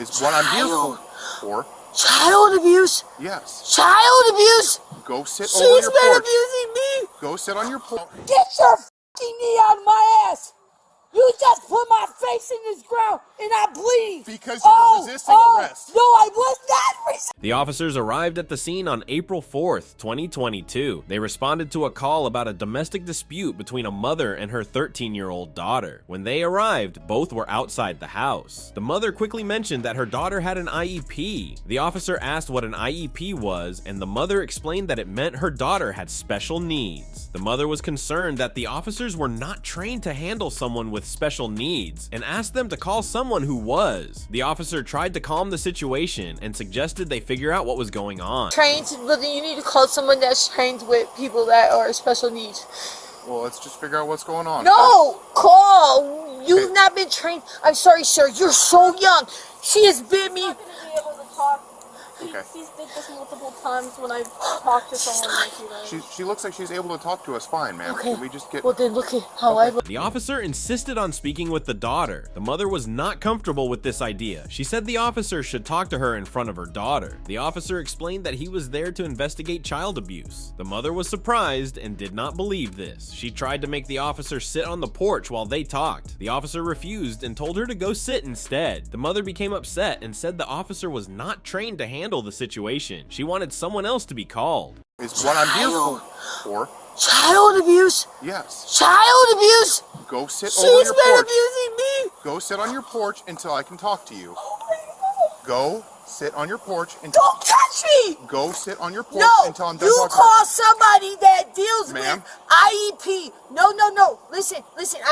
is what I'm here for. Child abuse? Yes. Child abuse? Go sit She's over your been porch. abusing me! Go sit on your porch. Get your fucking knee out of my ass! You just put my face in this ground and I bleed! Because you're resisting arrest. No, I was not resisting! The officers arrived at the scene on April 4th, 2022. They responded to a call about a domestic dispute between a mother and her 13-year-old daughter. When they arrived, both were outside the house. The mother quickly mentioned that her daughter had an IEP. The officer asked what an IEP was, and the mother explained that it meant her daughter had special needs. The mother was concerned that the officers were not trained to handle someone with special needs and asked them to call someone who was. The officer tried to calm the situation and suggested they figure out what was going on. Trained, but then you need to call someone that's trained with people that are special needs. Well, let's just figure out what's going on. No! Call! You've not been trained. I'm sorry, sir. You're so young. She has bit me. Okay. She's did this multiple times when I've talked to someone like you guys. She looks like she's able to talk to us fine, ma'am. Okay. Can we just get... Well, then look at how I look. The officer insisted on speaking with the daughter. The mother was not comfortable with this idea. She said the officer should talk to her in front of her daughter. The officer explained that he was there to investigate child abuse. The mother was surprised and did not believe this. She tried to make the officer sit on the porch while they talked. The officer refused and told her to go sit instead. The mother became upset and said the officer was not trained to handle the situation. She wanted someone else to be called. Is what I'm here for. Child abuse? Yes. Child abuse? Go sit She's over your been porch. abusing me! Go sit on your porch until I can talk to you. Go sit on your porch until... Don't touch me! Go sit on your porch No! until I'm done You talking to call somebody that deals Ma'am? with IEP. No. Listen.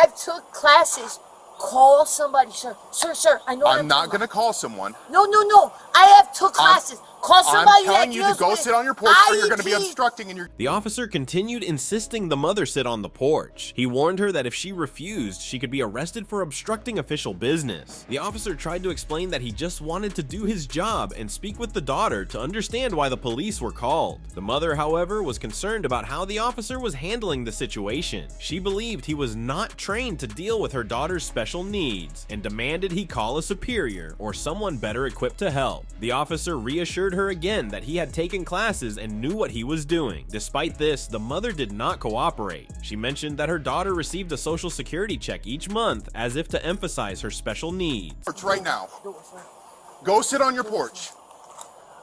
I've took classes. Call somebody, sir. Sir, I know what I'm not going to call someone. No. I have took classes. Call somebody I'm telling that you to deals go with sit on your porch or you're going to be IEP. obstructing and you're... The officer continued insisting the mother sit on the porch. He warned her that if she refused, she could be arrested for obstructing official business. The officer tried to explain that he just wanted to do his job and speak with the daughter to understand why the police were called. The mother, however, was concerned about how the officer was handling the situation. She believed he was not trained to deal with her daughter's special needs and demanded he call a superior or someone better equipped to help. The officer reassured her again that he had taken classes and knew what he was doing. Despite this, the mother did not cooperate. She mentioned that her daughter received a social security check each month as if to emphasize her special needs. Right now. Go sit on your porch.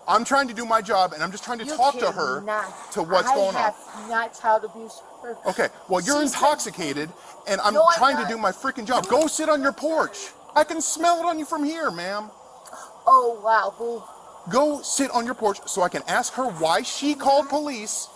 I'm trying to do my job and I'm just trying to talk to her to what's going on. I have not child abuse her. Okay, well, you're intoxicated and I'm No, I'm trying to not. do my freaking job. Go sit on your porch. I can smell it on you from here, ma'am. Oh, wow, boo. Go sit on your porch so I can ask her why she called police.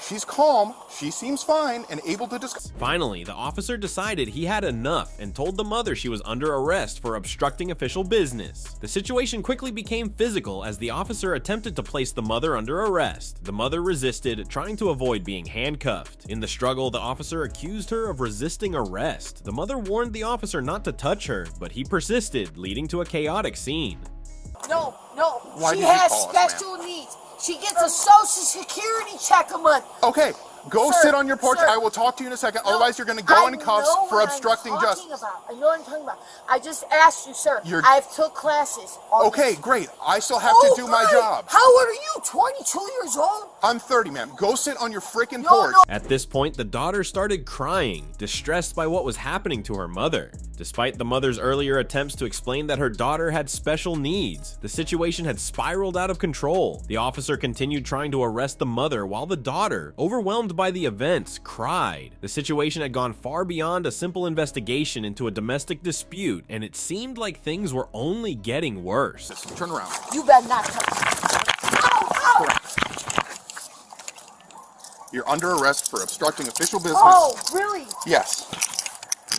She's calm, she seems fine, and able to discuss. Finally, the officer decided he had enough and told the mother she was under arrest for obstructing official business. The situation quickly became physical as the officer attempted to place the mother under arrest. The mother resisted, trying to avoid being handcuffed. In the struggle, the officer accused her of resisting arrest. The mother warned the officer not to touch her, but he persisted, leading to a chaotic scene. No. Why She did you has call us, ma'am? special needs. She gets a social security check a month. Okay, go Sir, sit on your porch. sir. I will talk to you in a second. No, Otherwise, you're going to go in cuffs I know for what obstructing I'm justice. talking about. I know what I'm talking about. I just asked you, sir. I've took classes. on Okay, this. great. I still have to do my good. job. How old are you? 22 years old? I'm 30, ma'am. Go sit on your freaking No, porch. no. At this point, the daughter started crying, distressed by what was happening to her mother. Despite the mother's earlier attempts to explain that her daughter had special needs, the situation had spiraled out of control. The officer continued trying to arrest the mother while the daughter, overwhelmed by the events, cried. The situation had gone far beyond a simple investigation into a domestic dispute, and it seemed like things were only getting worse. Turn around. You better not touch me. Ow! You're under arrest for obstructing official business. Oh, really? Yes.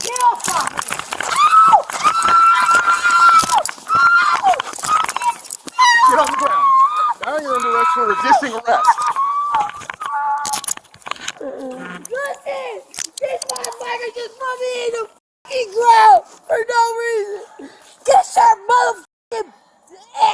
Get off of me! Ow! Get on the ground. Now you're under arrest for resisting arrest. Listen! This motherfucker just put me in the fucking ground for no reason! Get your motherfucking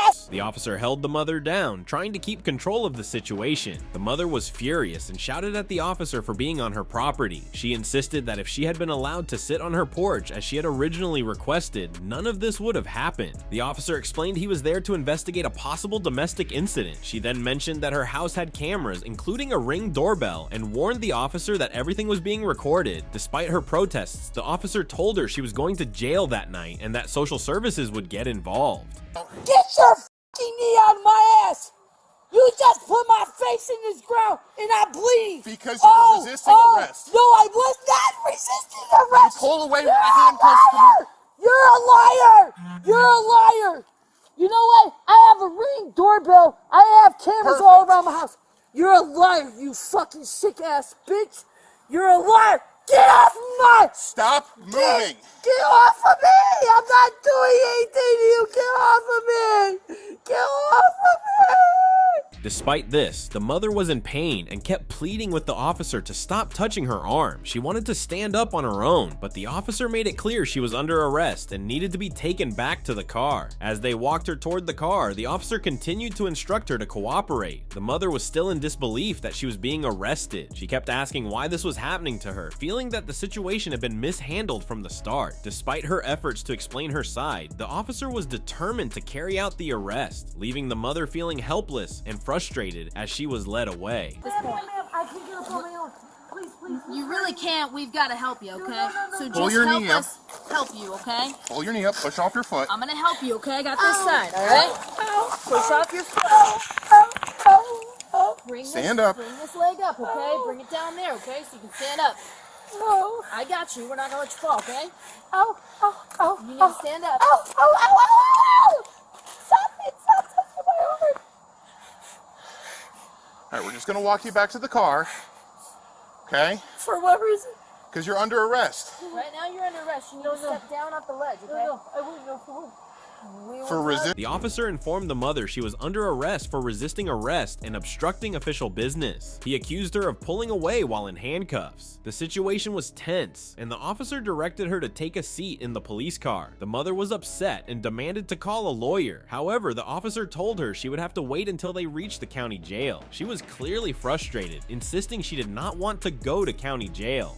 ass! The officer held the mother down, trying to keep control of the situation. The mother was furious and shouted at the officer for being on her property. She insisted that if she had been allowed to sit on her porch as she had originally requested, none of this would have happened. The officer explained he was there to investigate a possible domestic incident. She then mentioned that her house had cameras, including a Ring doorbell, and warned the officer that everything was being recorded. Despite her protests, the officer told her she was going to jail that night and that social services would get involved. Get your fucking knee out of my ass! You just put my face in this ground and I bleed! Because you're resisting arrest. No, I was not resisting arrest! You pull away You're with a your handcuffs. liar! You're a liar! You're a liar! You know what? I have a Ring doorbell. I have cameras all around my house. You're a liar, you fucking sick ass bitch! You're a liar! Get off my... Stop moving. Get off of me! I'm not doing anything to you! Get off of me! Get off of me! Despite this, the mother was in pain and kept pleading with the officer to stop touching her arm. She wanted to stand up on her own, but the officer made it clear she was under arrest and needed to be taken back to the car. As they walked her toward the car, the officer continued to instruct her to cooperate. The mother was still in disbelief that she was being arrested. She kept asking why this was happening to her, feeling that the situation had been mishandled from the start. Despite her efforts to explain her side, the officer was determined to carry out the arrest, leaving the mother feeling helpless and frustrated as she was led away. I can get up on my own. Please, please. You really can't. We've got to help you, okay? So Pull just your help knee up. us help you, okay? Pull your knee up, push off your foot. I'm gonna help you, okay? I got this side, all right? Push off your foot. Stand up. Bring this leg up, okay? Bring it down there, okay? So you can stand up. I got you. We're not gonna let you fall, okay? You need to stand up. Stop it! Stop touching my arm! All right, we're just going to walk you back to the car. Okay? For what reason? Because you're under arrest. Right now you're under arrest. You need to step down off the ledge, okay? I wouldn't know for what. For resist. The officer informed the mother she was under arrest for resisting arrest and obstructing official business. He accused her of pulling away while in handcuffs. The situation was tense, and the officer directed her to take a seat in the police car. The mother was upset and demanded to call a lawyer. However, the officer told her she would have to wait until they reached the county jail. She was clearly frustrated, insisting she did not want to go to county jail.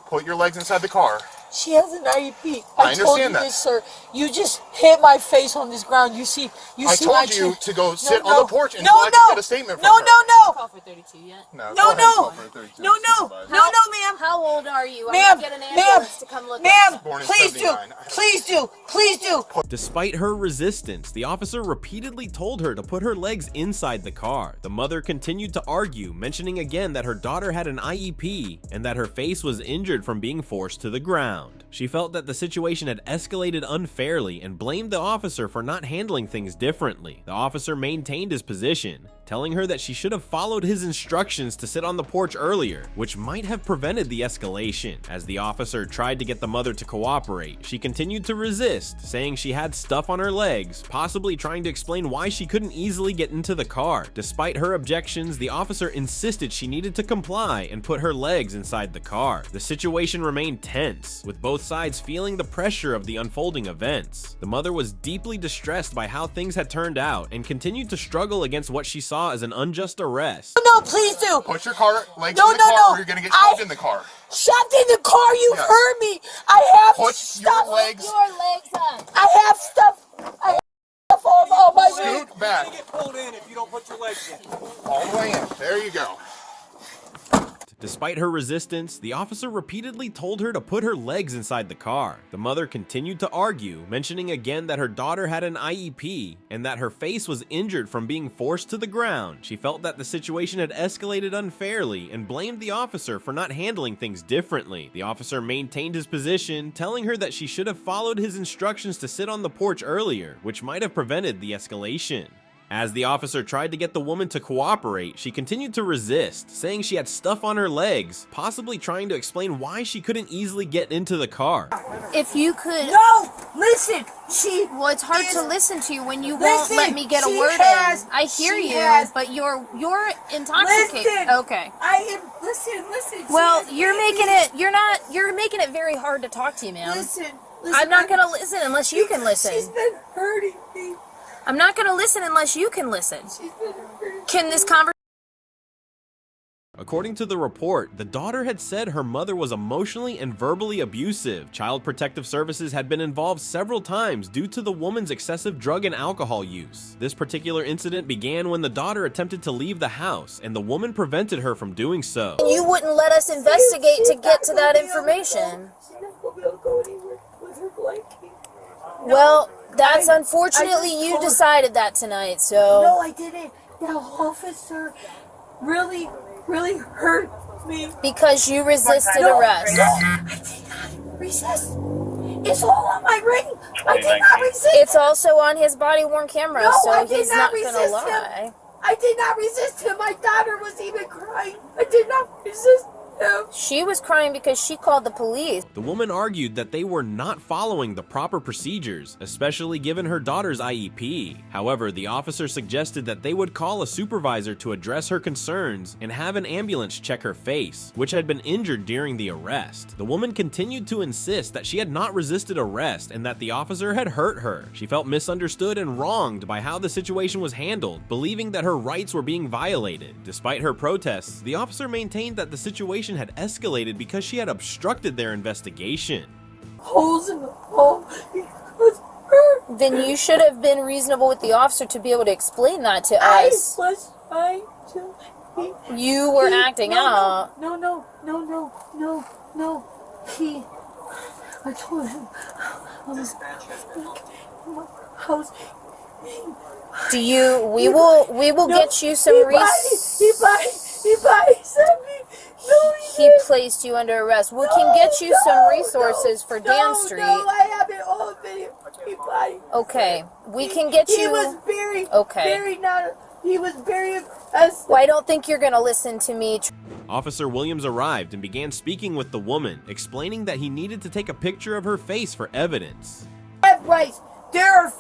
Put your legs inside the car. She has an IEP. I told you understand that. this, sir. You just hit my face on this ground. You see I see my told you chin. to go sit No, on the porch until I can get a statement from her. Call for 32 yet? No, No, go ahead and no. call for a 32 No, supervisor. ma'am. How old are you? I'm Ma'am, gonna get an ma'am, ambulance to come look at ma'am, you. Born in please do. 79. Please do. Despite her resistance, the officer repeatedly told her to put her legs inside the car. The mother continued to argue, mentioning again that her daughter had an IEP and that her face was injured from being forced to the ground. She felt that the situation had escalated unfairly and blamed the officer for not handling things differently. The officer maintained his position, telling her that she should have followed his instructions to sit on the porch earlier, which might have prevented the escalation. As the officer tried to get the mother to cooperate, she continued to resist, saying she had stuff on her legs, possibly trying to explain why she couldn't easily get into the car. Despite her objections, the officer insisted she needed to comply and put her legs inside the car. The situation remained tense, with both sides feeling the pressure of the unfolding events. The mother was deeply distressed by how things had turned out and continued to struggle against what she saw as an unjust arrest. No, please do. Put your legs No, in the car no. or you're going to get shoved in the car. Shoved in the car. You've Yes. heard me. I have Put stuff. your legs. Your legs up. I have stuff. I have stuff all my way. Scoot back. You're gonna get pulled in if you don't put your legs in. All the way in. There you go. Despite her resistance, the officer repeatedly told her to put her legs inside the car. The mother continued to argue, mentioning again that her daughter had an IEP and that her face was injured from being forced to the ground. She felt that the situation had escalated unfairly and blamed the officer for not handling things differently. The officer maintained his position, telling her that she should have followed his instructions to sit on the porch earlier, which might have prevented the escalation. As the officer tried to get the woman to cooperate, she continued to resist, saying she had stuff on her legs, possibly trying to explain why she couldn't easily get into the car. If you could... No, listen. Well, it's hard to listen to you when you won't Listen, let me get a she word has- in. I hear she you, has- but you're intoxicated. Listen. Okay. Listen. Well, She you're has- you're making it very hard to talk to you, ma'am. Listen. I'm not gonna listen unless you can listen. She's been hurting me. I'm not gonna listen unless you can listen. Can this conversation... According to the report, the daughter had said her mother was emotionally and verbally abusive. Child Protective Services had been involved several times due to the woman's excessive drug and alcohol use. This particular incident began when the daughter attempted to leave the house, and the woman prevented her from doing so. You wouldn't let us investigate to get to that information. Well, that's unfortunately you decided that tonight, so... No, I didn't. That officer really hurt me. Because you resisted arrest. No, I did not resist. It's all on my ring. I did not resist. It's also on his body-worn camera, No, so I did he's not not gonna resist lie. him. I did not resist him. My daughter was even crying. I did not resist him. She was crying because she called the police. The woman argued that they were not following the proper procedures, especially given her daughter's IEP. However, the officer suggested that they would call a supervisor to address her concerns and have an ambulance check her face, which had been injured during the arrest. The woman continued to insist that she had not resisted arrest and that the officer had hurt her. She felt misunderstood and wronged by how the situation was handled, believing that her rights were being violated. Despite her protests, the officer maintained that the situation had escalated because she had obstructed their investigation. Holes in the wall. He was hurt. Then you should have been reasonable with the officer to be able to explain that to I us. was trying to. You were acting out. No. I told him I was in my house. We will get you some He sent me. No, He placed you under arrest. We can get you some resources for Dan Street. No, I have it all video. Okay, we can get you... He was very, he was very aggressive. Well, I don't think you're gonna listen to me. Officer Williams arrived and began speaking with the woman, explaining that he needed to take a picture of her face for evidence. I have rights. There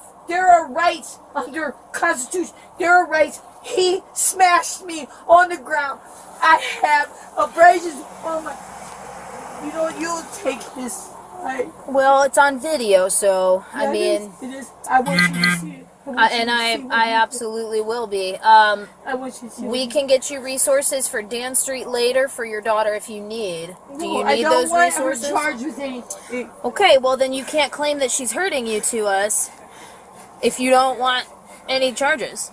are rights under Constitution. There are rights. He smashed me on the ground. I have abrasions on my... You know, you'll take this, right? Well, it's on video, so, I mean... It is. I want you to see it. I absolutely will be. I want you to see We it. can get you resources for Dan Street later for your daughter if you need. Do you I need don't those want resources? her charged with anything. Okay, well then you can't claim that she's hurting you to us if you don't want any charges,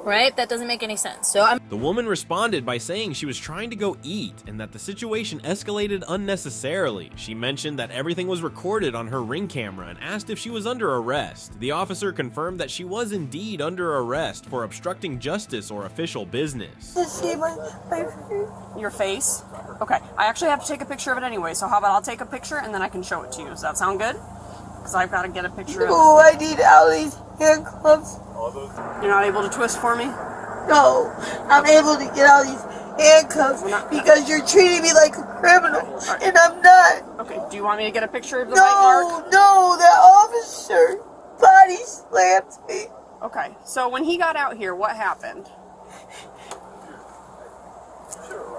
right? That doesn't make any sense. So I'm... The woman responded by saying she was trying to go eat and that the situation escalated unnecessarily. She mentioned that everything was recorded on her Ring camera and asked if she was under arrest. The officer confirmed that she was indeed under arrest for obstructing justice or official business. Your face? Okay, I actually have to take a picture of it anyway, so how about I'll take a picture and then I can show it to you. Does that sound good? Because I've got to get a picture of it. Oh, I need all these handcuffs. You're not able to twist for me? No, I'm able to get all these handcuffs because you're treating me like a criminal, and I'm not. Okay, do you want me to get a picture of the bite mark? No, that officer body slammed me. Okay, so when he got out here, what happened?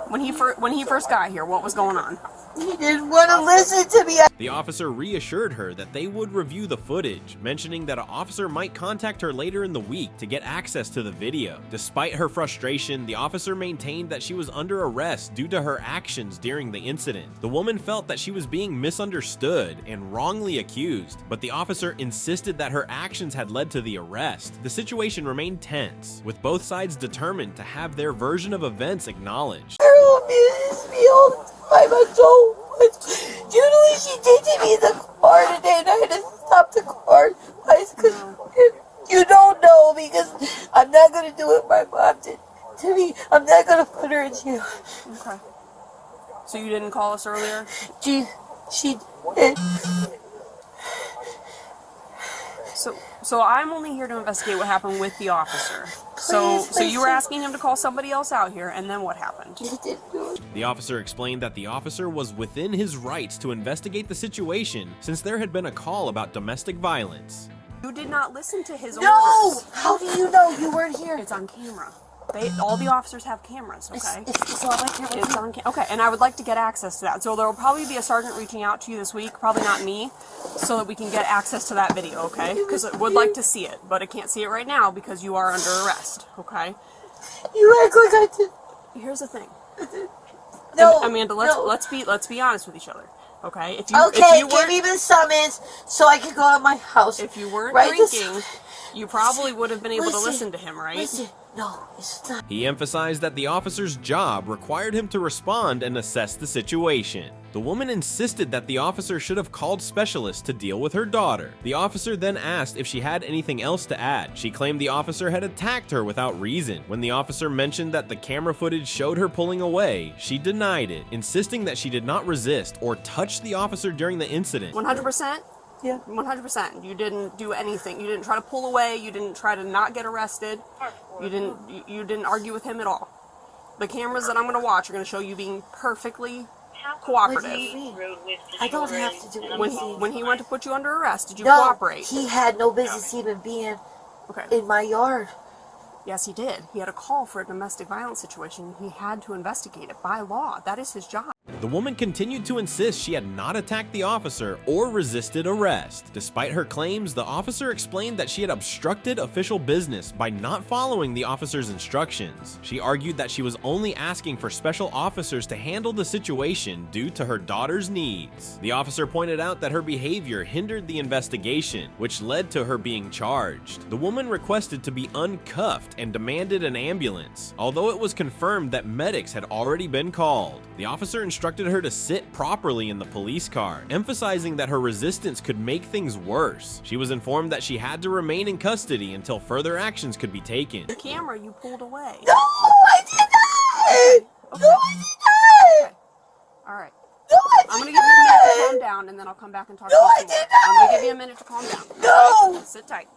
When he first got here, what was going on? He didn't want to listen to me. The officer reassured her that they would review the footage, mentioning that an officer might contact her later in the week to get access to the video. Despite her frustration, the officer maintained that she was under arrest due to her actions during the incident. The woman felt that she was being misunderstood and wrongly accused, but the officer insisted that her actions had led to the arrest. The situation remained tense, with both sides determined to have their version of events acknowledged. Girl abuses me all the time. I so much. Usually she takes me in the car today, and I had to stop the car twice because you don't know, because I'm not going to do what my mom did to me. I'm not going to put her in jail. Okay. So you didn't call us earlier? She did. So I'm only here to investigate what happened with the officer. So you were asking him to call somebody else out here, and then what happened? He didn't do it. The officer explained that the officer was within his rights to investigate the situation since there had been a call about domestic violence. You did not listen to his No! orders. How do you know? You weren't here. It's on camera. All the officers have cameras, okay? It's on my camera. It's on okay, and I would like to get access to that. So there will probably be a sergeant reaching out to you this week, probably not me, so that we can get access to that video, okay? Because I would like to see it, but I can't see it right now because you are under arrest, okay? You act like I did. Here's the thing. No, Amanda, no. let's be honest with each other, okay? If Okay, you give me the summons so I can go out my house. if you weren't Right, this- drinking, you probably would have been able to listen to him, right? Listen, no, it's not. He emphasized that the officer's job required him to respond and assess the situation. The woman insisted that the officer should have called specialists to deal with her daughter. The officer then asked if she had anything else to add. She claimed the officer had attacked her without reason. When the officer mentioned that the camera footage showed her pulling away, she denied it, insisting that she did not resist or touch the officer during the incident. 100%? Yeah. 100%. You didn't do anything. You didn't try to pull away. You didn't try to not get arrested. You didn't argue with him at all. The cameras that I'm going to watch are going to show you being perfectly What do you cooperative. mean? I don't have to do anything. When he went to put you under arrest, did you No, cooperate? he had no business even being Okay. in my yard. Yes, he did. He had a call for a domestic violence situation. He had to investigate it by law. That is his job. The woman continued to insist she had not attacked the officer or resisted arrest. Despite her claims, the officer explained that she had obstructed official business by not following the officer's instructions. She argued that she was only asking for special officers to handle the situation due to her daughter's needs. The officer pointed out that her behavior hindered the investigation, which led to her being charged. The woman requested to be uncuffed and demanded an ambulance, although it was confirmed that medics had already been called. The officer instructed her to sit properly in the police car, emphasizing that her resistance could make things worse. She was informed that she had to remain in custody until further actions could be taken. The camera, you pulled away. No, I did not! No, I did not! All right. No, I did I'm going to give you a minute to not! calm down, and then I'll come back and talk No, to you I some more. did I'm going not! to give you a minute to calm down. No! Sit tight.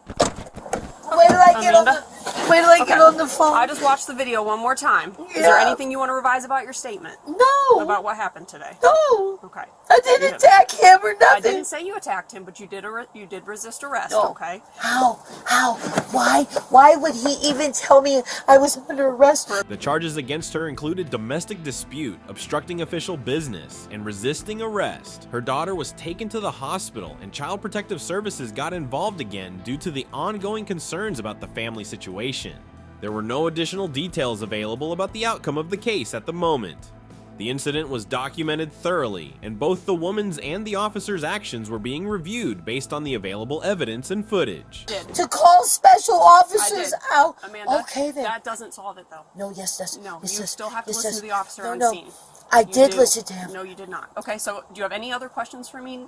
Wait till I get on Amanda? get on the phone. I just watched the video one more time. Is there Yeah. anything you want to revise about your statement? No! About what happened today? No! Okay. I didn't attack him or I nothing. didn't say you attacked him, but you did resist arrest, No. okay? How? How? Why? Why would he even tell me I was under arrest? The charges against her included domestic dispute, obstructing official business, and resisting arrest. Her daughter was taken to the hospital, and Child Protective Services got involved again due to the ongoing concerns about the family situation. There were no additional details available about the outcome of the case at the moment. The incident was documented thoroughly, and both the woman's and the officer's actions were being reviewed based on the available evidence and footage. Did. To call special I officers did. out. Amanda, Okay then. that doesn't solve it, though. No, yes, that's No, yes, you yes, still have to yes, listen yes. to the officer no, on no. scene. I You did do. listen to him. No, you did not. Okay, so do you have any other questions for me?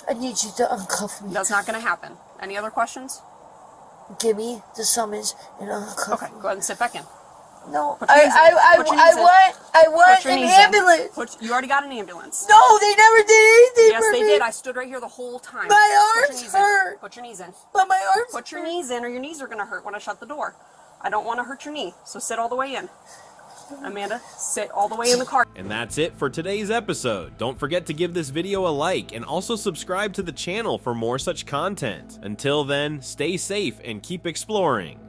I need you to uncuff me. That's not going to happen. Any other questions? Give me the summons and uncuff Okay, me. go ahead and sit back in. No, Put your knees in. Put your knees in. I want Put your an knees in. ambulance. You already got an ambulance. No, they never did anything Yes, for they me. did. I stood right here the whole time. My Put your arms knees in. hurt. Put your knees in. But my arms. Put your knees in, or your knees are going to hurt when I shut the door. I don't want to hurt your knee, so sit all the way in. Amanda, sit all the way in the car. And that's it for today's episode. Don't forget to give this video a like and also subscribe to the channel for more such content. Until then, stay safe and keep exploring.